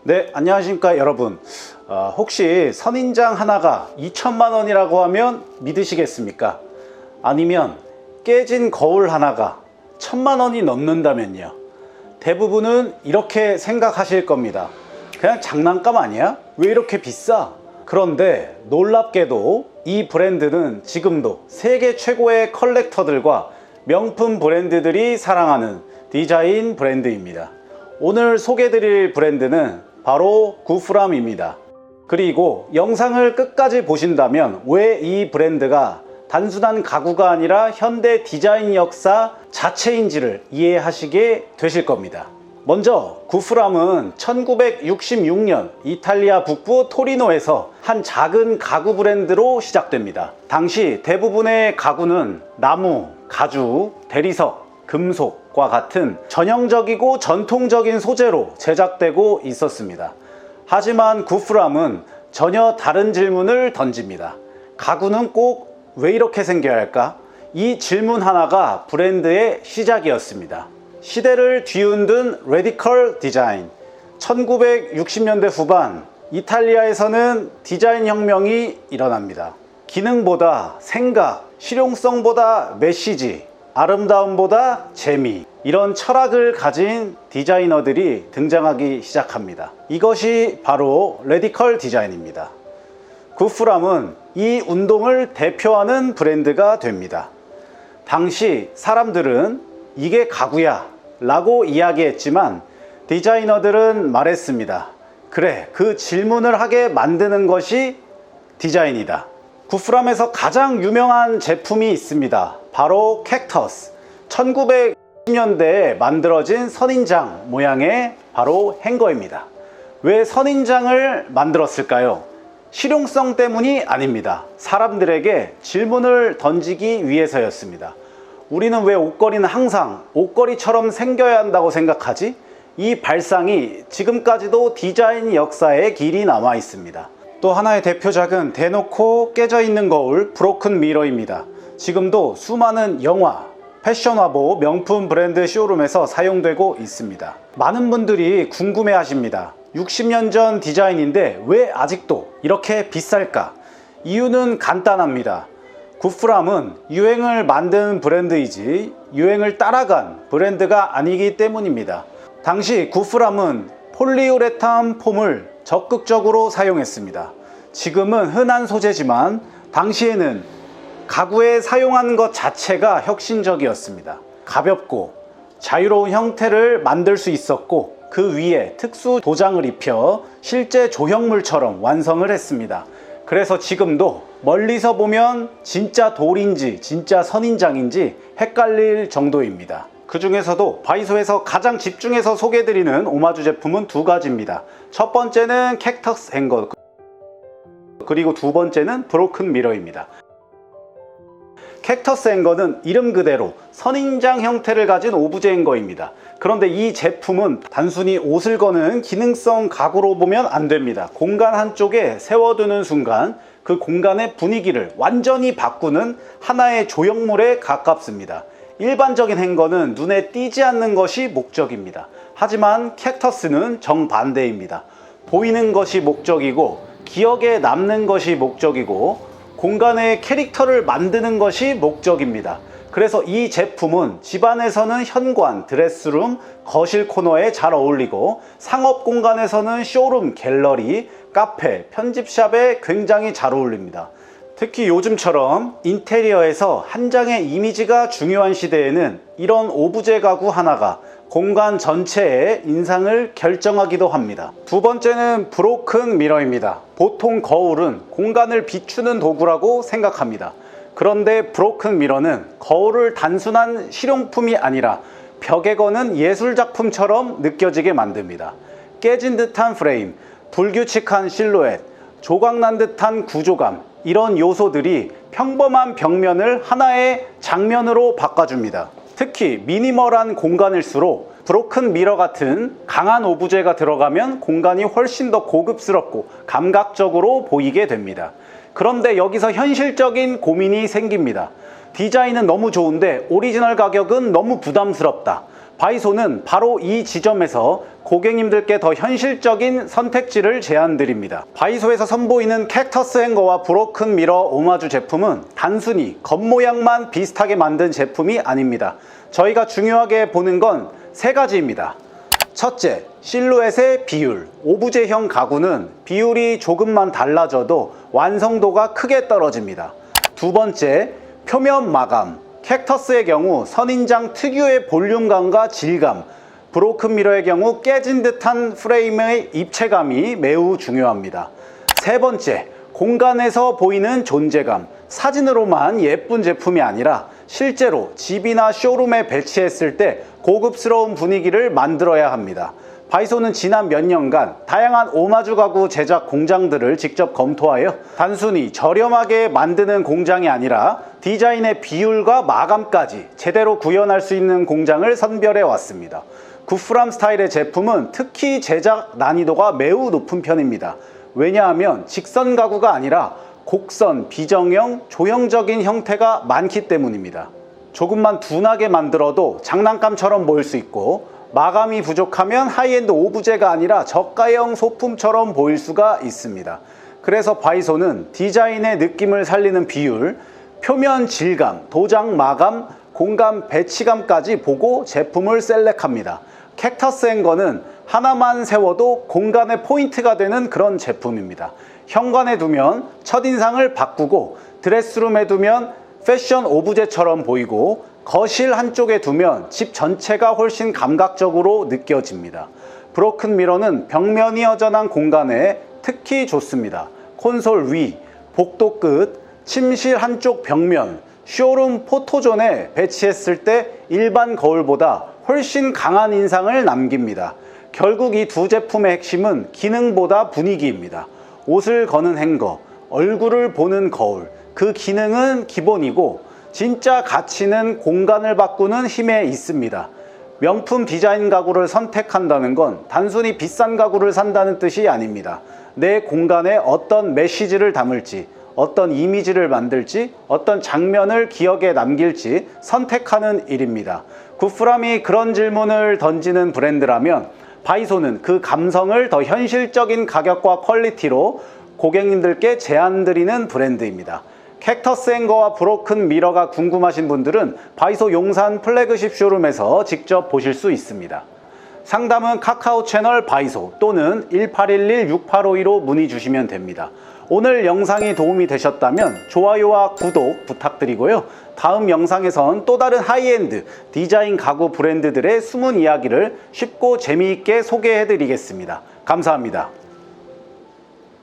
네, 안녕하십니까 여러분. 혹시 선인장 하나가 2천만 원이라고 하면 믿으시겠습니까? 아니면 깨진 거울 하나가 1,000만 원이 넘는다면요? 대부분은 이렇게 생각하실 겁니다. 그냥 장난감 아니야? 왜 이렇게 비싸? 그런데 놀랍게도 이 브랜드는 지금도 세계 최고의 컬렉터들과 명품 브랜드들이 사랑하는 디자인 브랜드입니다. 오늘 소개해드릴 브랜드는 바로 구프람입니다. 그리고 영상을 끝까지 보신다면 왜 이 브랜드가 단순한 가구가 아니라 현대 디자인 역사 자체인지를 이해하시게 되실 겁니다. 먼저 구프람은 1966년 이탈리아 북부 토리노에서 한 작은 가구 브랜드로 시작됩니다. 당시 대부분의 가구는 나무, 가죽, 대리석, 금속과 같은 전형적이고 전통적인 소재로 제작되고 있었습니다. 하지만 구프람은 전혀 다른 질문을 던집니다. 가구는 꼭 왜 이렇게 생겨야 할까? 이 질문 하나가 브랜드의 시작이었습니다. 시대를 뒤흔든 레디컬 디자인. 1960년대 후반 이탈리아에서는 디자인 혁명이 일어납니다. 기능보다 생각, 실용성보다 메시지, 아름다움보다 재미, 이런 철학을 가진 디자이너들이 등장하기 시작합니다. 이것이 바로 레디컬 디자인입니다. 구프람은 이 운동을 대표하는 브랜드가 됩니다. 당시 사람들은 이게 가구야 라고 이야기했지만 디자이너들은 말했습니다. 그래, 그 질문을 하게 만드는 것이 디자인이다. 구프람에서 가장 유명한 제품이 있습니다. 바로 캡터스. 1910년대에 만들어진 선인장 모양의 바로 행거입니다. 왜 선인장을 만들었을까요? 실용성 때문이 아닙니다. 사람들에게 질문을 던지기 위해서였습니다. 우리는 왜 옷걸이는 항상 옷걸이처럼 생겨야 한다고 생각하지? 이 발상이 지금까지도 디자인 역사에 길이 남아 있습니다. 또 하나의 대표작은 대놓고 깨져 있는 거울 브로큰 미러입니다. 지금도 수많은 영화, 패션 화보, 명품 브랜드 쇼룸에서 사용되고 있습니다. 많은 분들이 궁금해 하십니다. 60년 전 디자인인데 왜 아직도 이렇게 비쌀까? 이유는 간단합니다. 구프람은 유행을 만든 브랜드이지 유행을 따라간 브랜드가 아니기 때문입니다. 당시 구프람은 폴리우레탄 폼을 적극적으로 사용했습니다. 지금은 흔한 소재지만 당시에는 가구에 사용하는 것 자체가 혁신적이었습니다. 가볍고 자유로운 형태를 만들 수 있었고 그 위에 특수 도장을 입혀 실제 조형물처럼 완성을 했습니다. 그래서 지금도 멀리서 보면 진짜 돌인지 진짜 선인장인지 헷갈릴 정도입니다. 그 중에서도 바이소에서 가장 집중해서 소개해드리는 오마주 제품은 두 가지입니다. 첫 번째는 캡터스 행거, 그리고 두 번째는 브로큰 미러입니다. 캡터스 행거는 이름 그대로 선인장 형태를 가진 오브제 행거입니다. 그런데 이 제품은 단순히 옷을 거는 기능성 가구로 보면 안 됩니다. 공간 한쪽에 세워두는 순간 그 공간의 분위기를 완전히 바꾸는 하나의 조형물에 가깝습니다. 일반적인 행거는 눈에 띄지 않는 것이 목적입니다. 하지만 캡터스는 정반대입니다. 보이는 것이 목적이고 기억에 남는 것이 목적이고 공간의 캐릭터를 만드는 것이 목적입니다. 그래서 이 제품은 집안에서는 현관, 드레스룸, 거실 코너에 잘 어울리고 상업 공간에서는 쇼룸, 갤러리, 카페, 편집샵에 굉장히 잘 어울립니다. 특히 요즘처럼 인테리어에서 한 장의 이미지가 중요한 시대에는 이런 오브제 가구 하나가 공간 전체의 인상을 결정하기도 합니다. 두 번째는 브로큰 미러입니다. 보통 거울은 공간을 비추는 도구라고 생각합니다. 그런데 브로큰 미러는 거울을 단순한 실용품이 아니라 벽에 거는 예술작품처럼 느껴지게 만듭니다. 깨진 듯한 프레임, 불규칙한 실루엣, 조각난 듯한 구조감, 이런 요소들이 평범한 벽면을 하나의 장면으로 바꿔줍니다. 특히 미니멀한 공간일수록 브로큰 미러 같은 강한 오브제가 들어가면 공간이 훨씬 더 고급스럽고 감각적으로 보이게 됩니다. 그런데 여기서 현실적인 고민이 생깁니다. 디자인은 너무 좋은데 오리지널 가격은 너무 부담스럽다. 바이소는 바로 이 지점에서 고객님들께 더 현실적인 선택지를 제안드립니다. 바이소에서 선보이는 캡터스 행거와 브로큰 미러 오마주 제품은 단순히 겉모양만 비슷하게 만든 제품이 아닙니다. 저희가 중요하게 보는 건 세 가지입니다. 첫째, 실루엣의 비율. 오브제형 가구는 비율이 조금만 달라져도 완성도가 크게 떨어집니다. 두 번째, 표면 마감. 캡터스의 경우 선인장 특유의 볼륨감과 질감, 브로큰 미러의 경우 깨진 듯한 프레임의 입체감이 매우 중요합니다. 세 번째, 공간에서 보이는 존재감. 사진으로만 예쁜 제품이 아니라 실제로 집이나 쇼룸에 배치했을 때 고급스러운 분위기를 만들어야 합니다. 바이소는 지난 몇 년간 다양한 오마주 가구 제작 공장들을 직접 검토하여 단순히 저렴하게 만드는 공장이 아니라 디자인의 비율과 마감까지 제대로 구현할 수 있는 공장을 선별해 왔습니다. 구프람 스타일의 제품은 특히 제작 난이도가 매우 높은 편입니다. 왜냐하면 직선 가구가 아니라 곡선, 비정형, 조형적인 형태가 많기 때문입니다. 조금만 둔하게 만들어도 장난감처럼 보일 수 있고, 마감이 부족하면 하이엔드 오브제가 아니라 저가형 소품처럼 보일 수가 있습니다. 그래서 바이소는 디자인의 느낌을 살리는 비율, 표면 질감, 도장 마감, 공간 배치감까지 보고 제품을 셀렉합니다. 캡터스 행거는 하나만 세워도 공간의 포인트가 되는 그런 제품입니다. 현관에 두면 첫인상을 바꾸고, 드레스룸에 두면 패션 오브제처럼 보이고, 거실 한쪽에 두면 집 전체가 훨씬 감각적으로 느껴집니다. 브로큰 미러는 벽면이 허전한 공간에 특히 좋습니다. 콘솔 위, 복도 끝, 침실 한쪽 벽면, 쇼룸 포토존에 배치했을 때 일반 거울보다 훨씬 강한 인상을 남깁니다. 결국 이 두 제품의 핵심은 기능보다 분위기입니다. 옷을 거는 행거, 얼굴을 보는 거울, 그 기능은 기본이고 진짜 가치는 공간을 바꾸는 힘에 있습니다. 명품 디자인 가구를 선택한다는 건 단순히 비싼 가구를 산다는 뜻이 아닙니다. 내 공간에 어떤 메시지를 담을지, 어떤 이미지를 만들지, 어떤 장면을 기억에 남길지 선택하는 일입니다. 구프람이 그런 질문을 던지는 브랜드라면 바이소는 그 감성을 더 현실적인 가격과 퀄리티로 고객님들께 제안드리는 브랜드입니다. 캡터스 행거와 브로큰 미러가 궁금하신 분들은 바이소 용산 플래그십 쇼룸에서 직접 보실 수 있습니다. 상담은 카카오 채널 바이소 또는 1811-6852로 문의 주시면 됩니다. 오늘 영상이 도움이 되셨다면 좋아요와 구독 부탁드리고요. 다음 영상에선 또 다른 하이엔드 디자인 가구 브랜드들의 숨은 이야기를 쉽고 재미있게 소개해 드리겠습니다. 감사합니다.